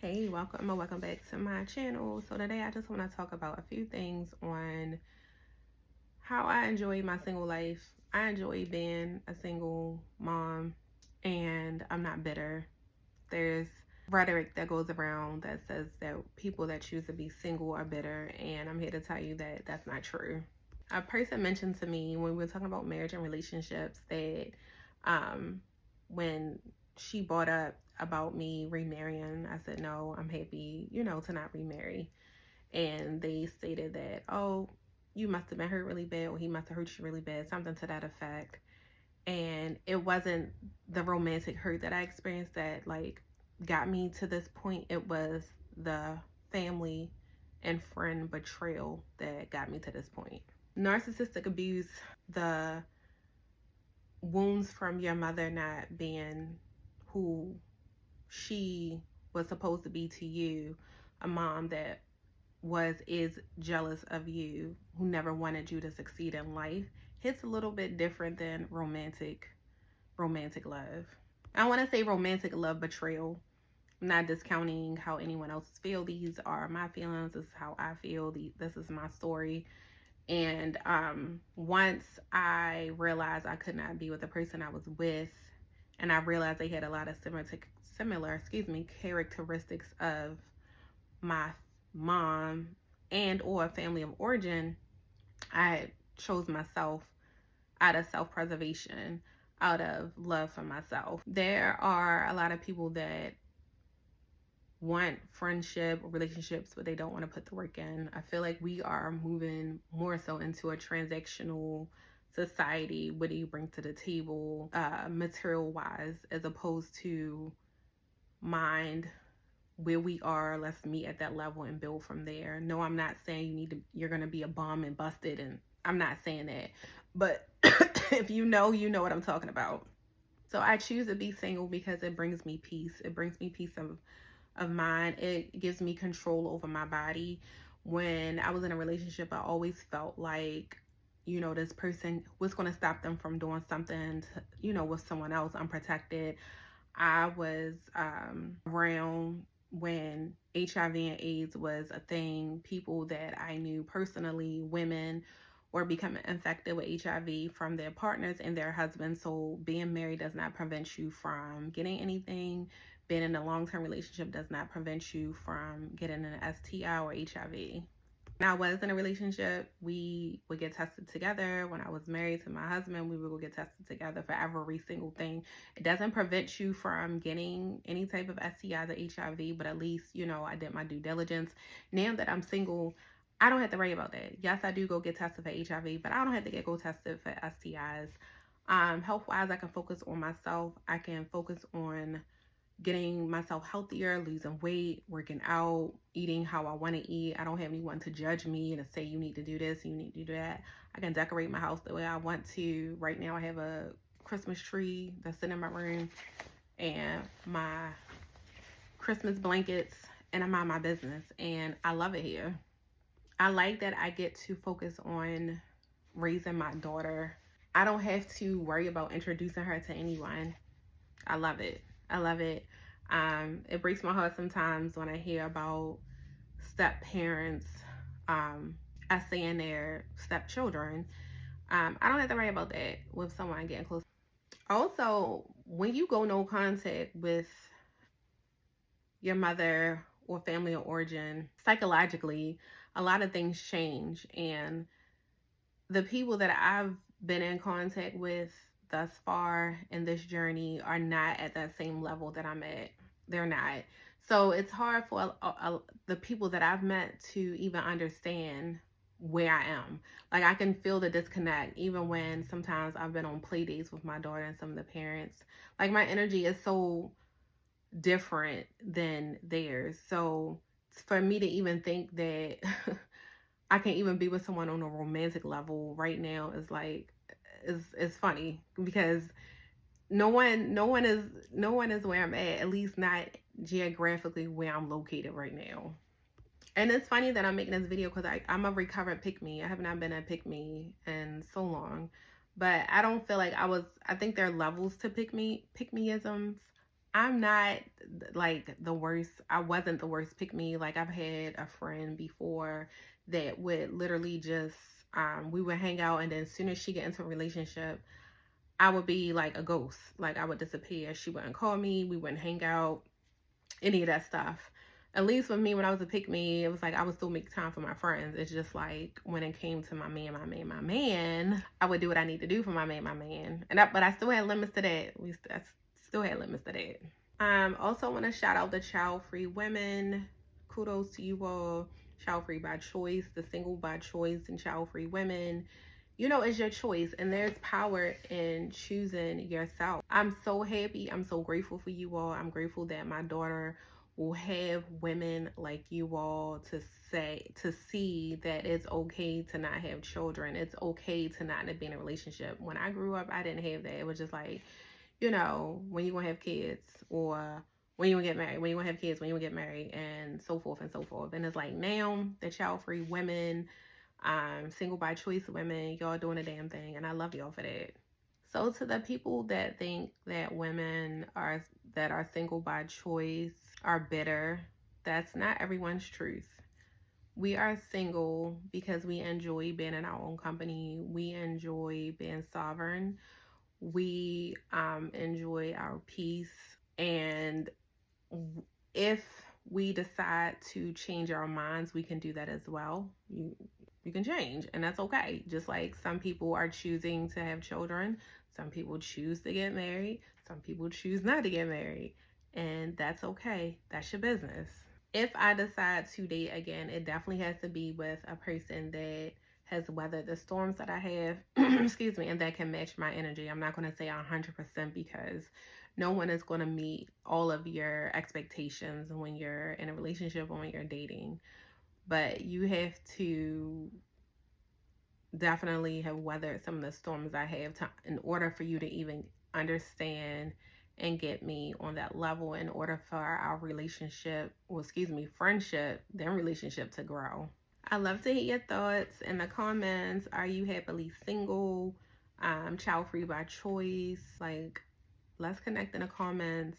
Hey, welcome back to my channel. So today I just want to talk about a few things on how I enjoy my single life. I enjoy being a single mom and I'm not bitter. There's rhetoric that goes around that says that people that choose to be single are bitter, and I'm here to tell you that that's not true. A person mentioned to me when we were talking about marriage and relationships that when she brought up about me remarrying, I said, no, I'm happy, to not remarry. And they stated that, oh, you must have been hurt really bad, or he must have hurt you really bad, something to that effect. And it wasn't the romantic hurt that I experienced that got me to this point. It was the family and friend betrayal that got me to this point. Narcissistic abuse, the wounds from your mother not being who she was supposed to be to you, a mom that is jealous of you, who never wanted you to succeed in life, hits a little bit different than romantic love. I want to say romantic love betrayal. I'm not discounting how anyone else feels. These are my feelings. This is how I feel. This is my story. And once I realized I could not be with the person I was with, and I realized they had a lot of similar characteristics of my mom and or family of origin, I chose myself out of self-preservation, out of love for myself. There are a lot of people that want friendship or relationships, but they don't want to put the work in. I feel like we are moving more so into a transactional society. What do you bring to the table, material wise, as opposed to mind where we are. Let's meet at that level and build from there. No, I'm not saying you're gonna be a bum and busted, and I'm not saying that, but if you know what I'm talking about. So I choose to be single because it brings me peace. It brings me peace of mind. It gives me control over my body. When I was in a relationship, I always felt like, this person was going to stop them from doing something, with someone else unprotected. I was around when HIV and AIDS was a thing. People that I knew personally, women, were becoming infected with HIV from their partners and their husbands. So being married does not prevent you from getting anything. Being in a long-term relationship does not prevent you from getting an STI or HIV. When I was in a relationship, we would get tested together. When I was married to my husband, we would get tested together for every single thing. It doesn't prevent you from getting any type of STIs or HIV, but at least, I did my due diligence. Now that I'm single, I don't have to worry about that. Yes, I do go get tested for HIV, but I don't have to go tested for STIs. Health-wise, I can focus on myself. I can focus on getting myself healthier, losing weight, working out, eating how I want to eat. I don't have anyone to judge me and to say you need to do this, you need to do that. I can decorate my house the way I want to. Right now I have a Christmas tree that's sitting in my room and my Christmas blankets, and I'm on my business, and I love it here. I like that I get to focus on raising my daughter. I don't have to worry about introducing her to anyone. I love it. I love it. It breaks my heart sometimes when I hear about step parents essaying their stepchildren. I don't have to worry about that with someone getting close. Also, when you go no contact with your mother or family of origin, psychologically, a lot of things change. And the people that I've been in contact with thus far in this journey are not at that same level that I'm at. They're not. So it's hard for the people that I've met to even understand where I am. Like, I can feel the disconnect even when sometimes I've been on play dates with my daughter and some of the parents. Like, my energy is so different than theirs. So for me to even think that I can even be with someone on a romantic level right now is like, is funny, because no one is where I'm at least not geographically where I'm located right now. And it's funny that I'm making this video because I'm a recovered pick-me. I have not been a pick-me in so long, but I don't feel like I think there are levels to pick-meisms. I'm not like the worst. I wasn't the worst pick me. Like I've had a friend before that would literally just we would hang out, and then as soon as she get into a relationship, I would be like a ghost. Like I would disappear. She wouldn't call me. We wouldn't hang out. Any of that stuff. At least with me, when I was a pick me, it was like I would still make time for my friends. It's just like when it came to my man, I would do what I need to do for my man. But I still had limits to that. I still had limits to that. Also want to shout out the child-free women. Kudos to you all. Child-free by choice, the single by choice, and child-free women. You know, it's your choice, and there's power in choosing yourself. I'm so happy. I'm so grateful for you all. I'm grateful that my daughter will have women like you all to see that it's okay to not have children. It's okay to not be in a relationship. When I grew up, I didn't have that. It was just like, you know, when you gonna have kids, or when you gonna get married, when you gonna have kids, when you gonna get married, and so forth and so forth. And it's like now the child-free women, single by choice women, y'all doing a damn thing, and I love y'all for that. So to the people that think that women that are single by choice are bitter, that's not everyone's truth. We are single because we enjoy being in our own company. We enjoy being sovereign. We enjoy our peace. And if we decide to change our minds, we can do that as well. You can change, and that's okay. Just like some people are choosing to have children, some people choose to get married, some people choose not to get married, and that's okay. That's your business. If I decide to date again, it definitely has to be with a person that has weathered the storms that I have, excuse me, and that can match my energy. I'm not going to say 100% because no one is going to meet all of your expectations when you're in a relationship or when you're dating. But you have to definitely have weathered some of the storms I have in order for you to even understand and get me on that level, in order for our relationship, well, excuse me, friendship, then relationship to grow. I love to hear your thoughts in the comments. Are you happily single? Child free by choice? Like, let's connect in the comments.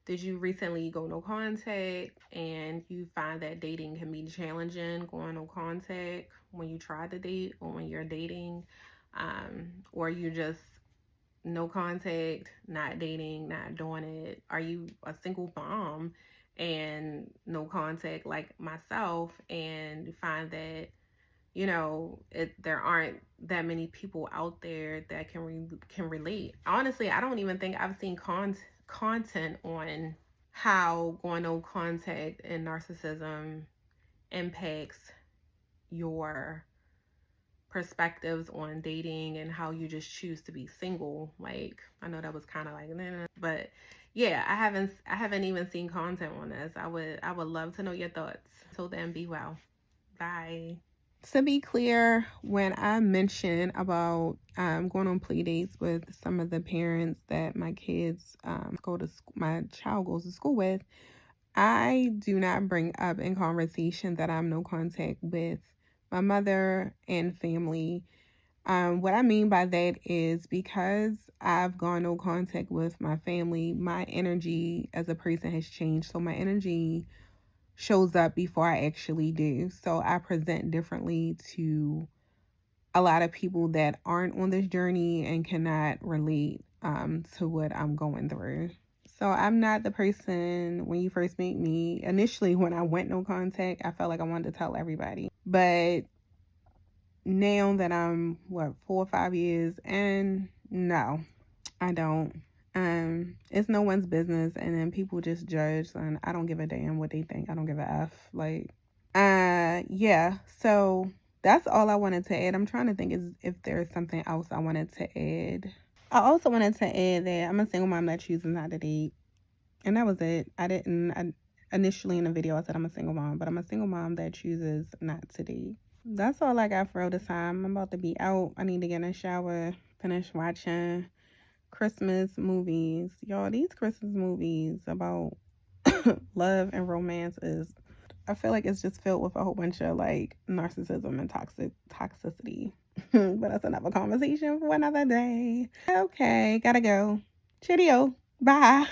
Did you recently go no contact and you find that dating can be challenging, going no contact when you try to date or when you're dating? Or you just no contact, not dating, not doing it? Are you a single mom and no contact like myself, and you find that, you know, there aren't that many people out there that can relate? Honestly, I don't even think I've seen content on how going no contact and narcissism impacts your perspectives on dating and how you just choose to be single. Like, I know that was kind of like, nah, but yeah, I haven't even seen content on this. I would love to know your thoughts. Till then, be well. Bye. To be clear, when I mention about going on play dates with some of the parents that my kids my child goes to school with, I do not bring up in conversation that I'm no contact with my mother and family. What I mean by that is because I've gone no contact with my family, my energy as a person has changed. So my energy shows up before I actually do. So I present differently to a lot of people that aren't on this journey and cannot relate to what I'm going through. So I'm not the person, when you first meet me, initially when I went no contact, I felt like I wanted to tell everybody. But now that I'm 4 or 5 years, and no, I don't. It's no one's business, and then people just judge, and I don't give a damn what they think. I don't give a F. Like, yeah. So that's all I wanted to add. I'm trying to think if there's something else I wanted to add. I also wanted to add that I'm a single mom that chooses not to date, and that was it. Initially in the video I said I'm a single mom, but I'm a single mom that chooses not to date. That's all I got for all this time. I'm about to be out. I need to get in the shower, finish watching Christmas movies. Y'all, these Christmas movies about love and romance I feel like it's just filled with a whole bunch of like narcissism and toxicity. But that's another conversation for another day. Okay, gotta go. Cheerio. Bye.